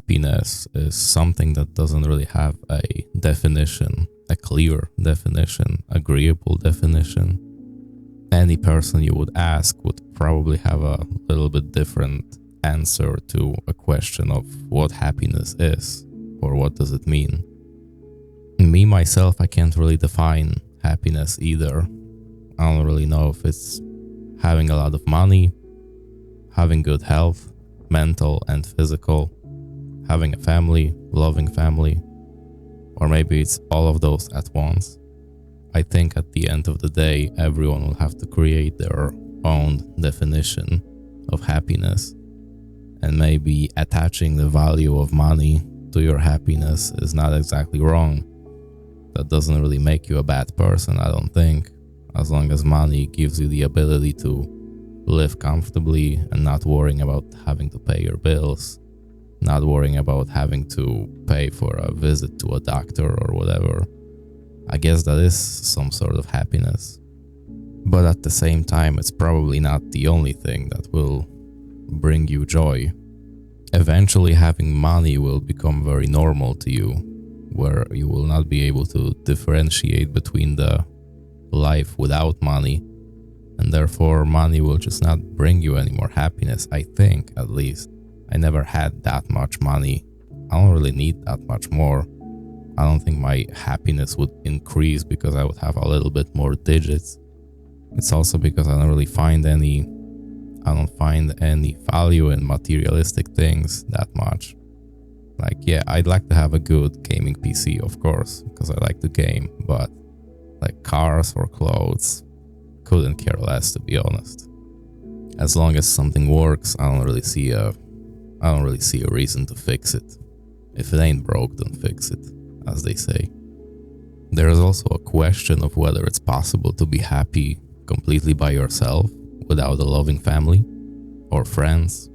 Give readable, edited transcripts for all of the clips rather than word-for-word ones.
happiness is something that doesn't really have a definition, a clear definition, agreeable definition. Any person you would ask would probably have a little bit different answer to a question of what happiness is or what does it mean. Me, myself, I can't really define happiness either. I don't really know if it's having a lot of money, having good health, mental and physical, having a family, loving family, or maybe it's all of those at once. I think at the end of the day, everyone will have to create their own definition of happiness. And maybe attaching the value of money to your happiness is not exactly wrong. That doesn't really make you a bad person, I don't think, as long as money gives you the ability to live comfortably and not worrying about having to pay your bills, not worrying about having to pay for a visit to a doctor or whatever. I guess that is some sort of happiness. But at the same time, it's probably not the only thing that will bring you joy. Eventually, having money will become very normal to you, where you will not be able to differentiate between the life without money, and therefore money will just not bring you any more happiness, I think, at least. I never had that much money. I don't really need that much more. I don't think my happiness would increase because I would have a little bit more digits. It's also because I don't find any value in materialistic things that much. Like, yeah, I'd like to have a good gaming PC, of course, because I like to game, but like cars or clothes, couldn't care less, to be honest. As long as something works, I don't really see a reason to fix it. If it ain't broke, don't fix it, as they say. There is also a question of whether it's possible to be happy completely by yourself without a loving family or friends.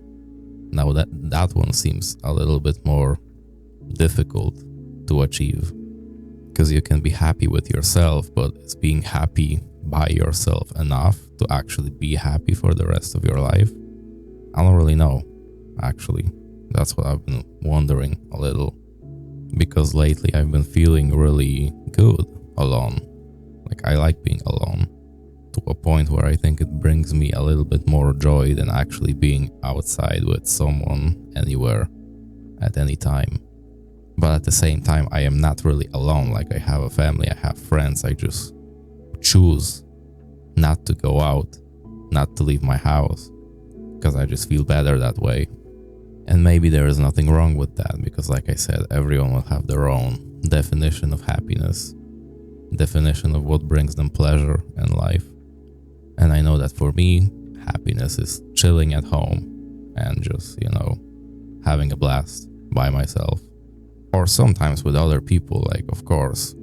Now that one seems a little bit more difficult to achieve, because you can be happy with yourself, but is being happy by yourself enough to actually be happy for the rest of your life? I don't really know, actually. That's what I've been wondering a little, because lately I've been feeling really good alone. Like, I like being alone to a point where I think it brings me a little bit more joy than actually being outside with someone anywhere at any time. But at the same time, I am not really alone. Like, I have a family, I have friends. I just choose not to go out, not to leave my house, because I just feel better that way. And maybe there is nothing wrong with that, because like I said, everyone will have their own definition of happiness, definition of what brings them pleasure in life. And I know that for me, happiness is chilling at home and just, having a blast by myself. Or sometimes with other people, like, of course,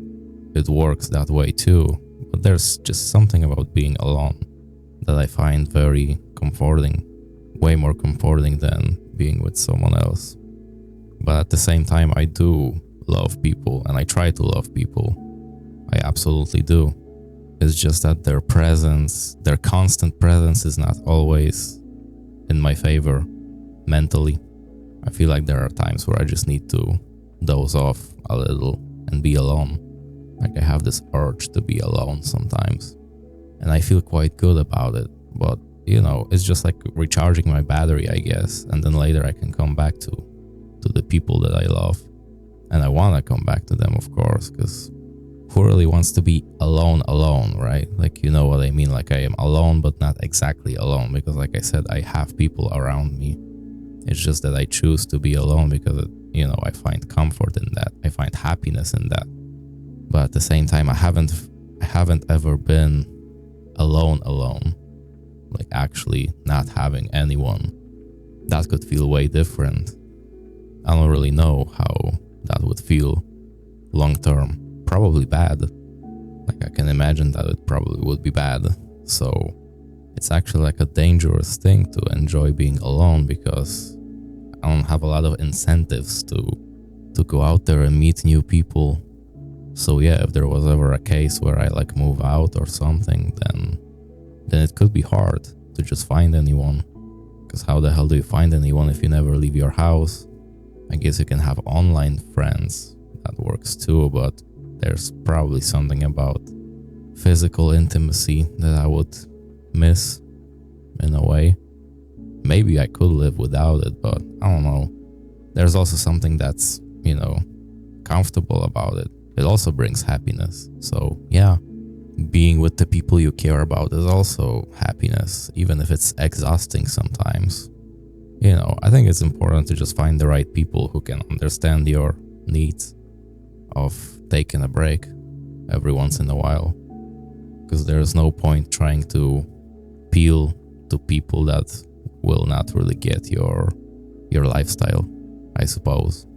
it works that way too. But there's just something about being alone that I find very comforting, way more comforting than being with someone else. But at the same time, I do love people, and I try to love people. I absolutely do. It's just that their presence, their constant presence, is not always in my favor mentally. I feel like there are times where I just need to doze off a little and be alone. Like, I have this urge to be alone sometimes, and I feel quite good about it. But it's just like recharging my battery, I guess, and then later I can come back to the people that I love. And I want to come back to them, of course, because who really wants to be alone, right? Like, you know what I mean? Like, I am alone, but not exactly alone, because like I said, I have people around me. It's just that I choose to be alone because, I find comfort in that. I find happiness in that. But at the same time, I haven't ever been alone. Like, actually not having anyone. That could feel way different. I don't really know how that would feel long term. Probably bad. Like, I can imagine that it probably would be bad. So it's actually like a dangerous thing to enjoy being alone, because I don't have a lot of incentives to go out there and meet new people. So yeah, if there was ever a case where I like move out or something, then it could be hard to just find anyone. Because how the hell do you find anyone if you never leave your house? I guess you can have online friends, that works too, but there's probably something about physical intimacy that I would miss in a way. Maybe I could live without it, but I don't know. There's also something that's, comfortable about it. It also brings happiness. So yeah, being with the people you care about is also happiness, even if it's exhausting sometimes. I think it's important to just find the right people who can understand your needs of taking a break every once in a while. Because there's no point trying to appeal to people that will not really get your lifestyle, I suppose.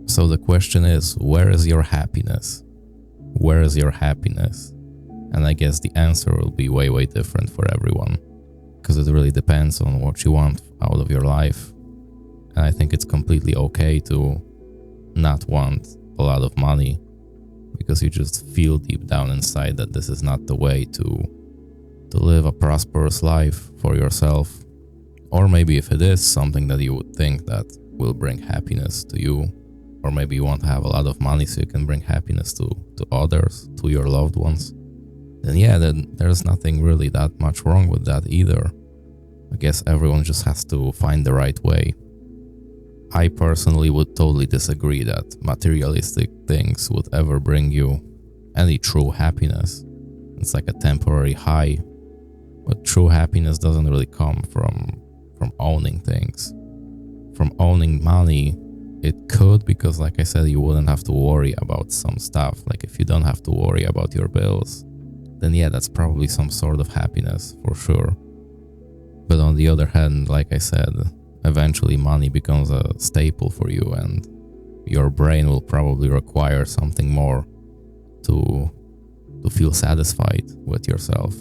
So the question is, where is your happiness? Where is your happiness? And I guess the answer will be way, way different for everyone, because it really depends on what you want out of your life. And I think it's completely okay to not want a lot of money, because you just feel deep down inside that this is not the way to live a prosperous life for yourself. Or maybe if it is something that you would think that will bring happiness to you, or maybe you want to have a lot of money so you can bring happiness to others, to your loved ones, then there's nothing really that much wrong with that either. I guess everyone just has to find the right way. I personally would totally disagree that materialistic things would ever bring you any true happiness. It's like a temporary high, but true happiness doesn't really come from owning things. From owning money, it could, because like I said, you wouldn't have to worry about some stuff. Like if you don't have to worry about your bills, then yeah, that's probably some sort of happiness for sure. But on the other hand, like I said, eventually money becomes a staple for you, and your brain will probably require something more to feel satisfied with yourself.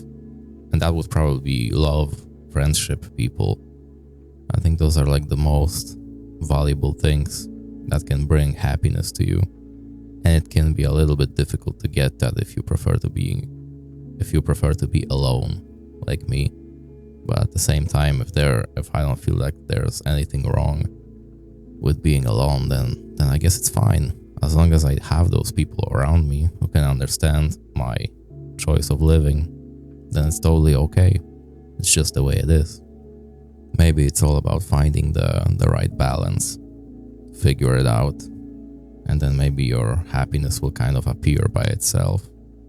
And that would probably be love, friendship, people. I think those are like the most valuable things that can bring happiness to you. And it can be a little bit difficult to get that if you prefer to be alone, like me. But at the same time, if I don't feel like there's anything wrong with being alone, then I guess it's fine. As long as I have those people around me who can understand my choice of living, then it's totally okay. It's just the way it is. Maybe it's all about finding the right balance. Figure it out, and then maybe your happiness will kind of appear by itself.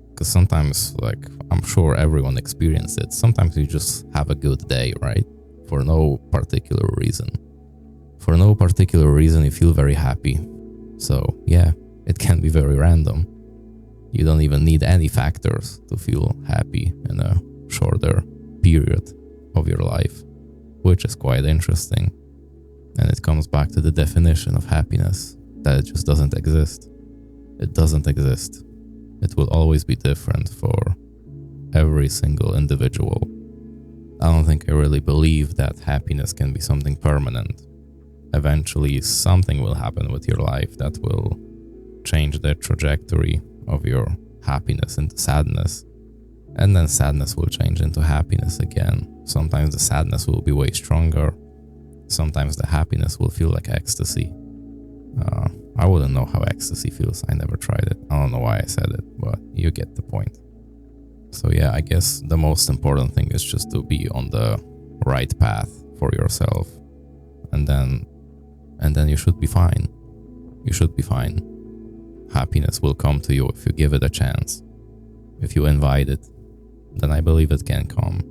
Because sometimes, like, I'm sure everyone experienced it, sometimes you just have a good day, right? For no particular reason. For no particular reason, you feel very happy. So, yeah, it can be very random. You don't even need any factors to feel happy in a shorter period of your life, which is quite interesting. And it comes back to the definition of happiness, that it just doesn't exist. It doesn't exist. It will always be different for every single individual. I don't think I really believe that happiness can be something permanent. Eventually, something will happen with your life that will change the trajectory of your happiness into sadness. And then sadness will change into happiness again. Sometimes the sadness will be way stronger. Sometimes the happiness will feel like ecstasy. I wouldn't know how ecstasy feels. I never tried it. I don't know why I said it, but you get the point. So yeah, I guess the most important thing is just to be on the right path for yourself. And then you should be fine. You should be fine. Happiness will come to you if you give it a chance. If you invite it, then I believe it can come.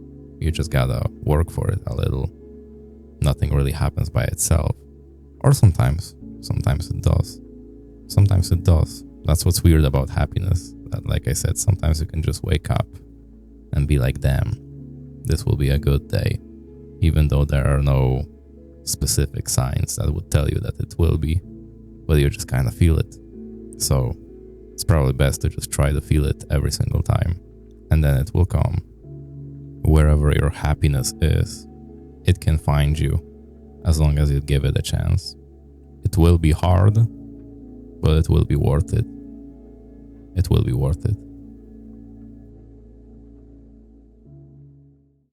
You just gotta work for it a little. Nothing really happens by itself. Or sometimes it does. Sometimes it does. That's what's weird about happiness. That, like I said, sometimes you can just wake up and be like, damn, this will be a good day. Even though there are no specific signs that would tell you that it will be. But you just kind of feel it. So it's probably best to just try to feel it every single time. And then it will come. Wherever your happiness is, it can find you as long as you give it a chance. It will be hard, but it will be worth it. It will be worth it.